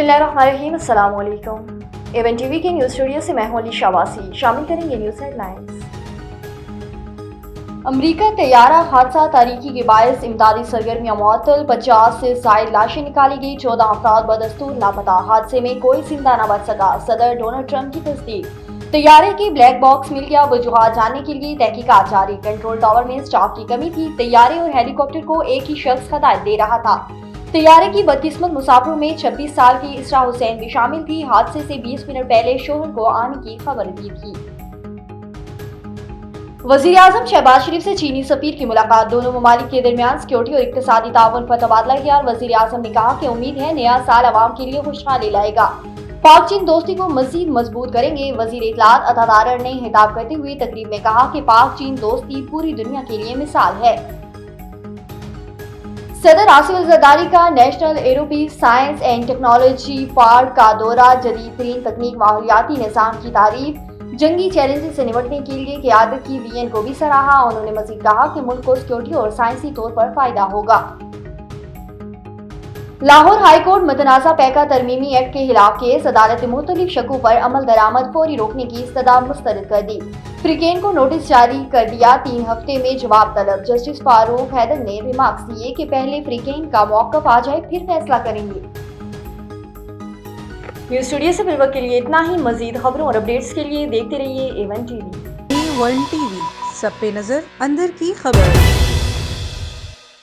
बिस्मिल्लाहिर्रहमानिर्रहीम, अस्सलाम वालेकुम। एवन टीवी के न्यूज़ स्टूडियो से मैं हूं अली शाबासी। शामिल करेंगे न्यूज़ हेडलाइंस। अमरीका तैयारा हादसा तारीकी के बायस इमदादी सरगर्मियां मुअत्तल, 50 से ज़ायद लाशें निकाली गई, 14 अफराद बदस्तूर लापता। हादसे में कोई जिंदा न बच सका, सदर डोनाल्ड ट्रंप की तस्दीक। तैयारे की ब्लैक बॉक्स मिल गया, वजूहात जानने के लिए तहकीकात जारी। कंट्रोल टावर में स्टाफ की कमी थी, तैयारे और हेलीकॉप्टर को एक ही शख्स हदायत दे रहा था। तैयारे की बदकिस्मत मुसाफिरों में 26 साल की इसरा हुसैन भी शामिल थी। हादसे से 20 मिनट पहले शोहर को आने की खबर दी थी। वज़ीर-ए-आज़म शहबाज शरीफ से चीनी सफीर की मुलाकात, दोनों ममालिक के दरमियान सिक्योरिटी और इक्तिसादी ताउन पर तबादला ख्याल। वज़ीर-ए-आज़म ने कहा कि उम्मीद है नया साल अवाम के लिए खुशहाली लाएगा, पाक चीन दोस्ती को मजीद मजबूत करेंगे। वज़ीर इत्तलात अता तारड़ ने खिताब करते हुए तकरीब में कहा कि पाक चीन दोस्ती पूरी दुनिया के लिए मिसाल है। सदर आसिफ अल ज़रदारी का national aerospace science and technology park का दौरा, जदीद तरीन तकनीक, माहौलियाती निज़ाम की तारीफ, जंगी चैलेंज से निपटने के लिए क़यादत की वीएन को भी सराहा। उन्होंने मज़ीद कहा कि मुल्क को सिक्योरिटी और साइंसी तौर पर फायदा होगा। लाहौर हाई कोर्ट मुतनाज़ा पैका तरमीमी एक्ट के खिलाफ केस, अदालत ने मुख्तलिफ शकों पर अमल दरामद फौरी रोकने की इस्तदा मुस्तरद कर दी। फ्रीकेन को नोटिस जारी कर दिया, 3 हफ्ते में जवाब तलब। जस्टिस फारूक हैदर ने रिमार्क्स दिए कि पहले फ्रीकेन का मौक़िफ़ आ जाए फिर फैसला करेंगे। न्यूज़ स्टूडियो से फिलहाल के लिए इतना ही। मजीद खबरों और अपडेट्स के लिए देखते रहिए A1 TV। A1 TV, सब पे नजर, अंदर की खबर।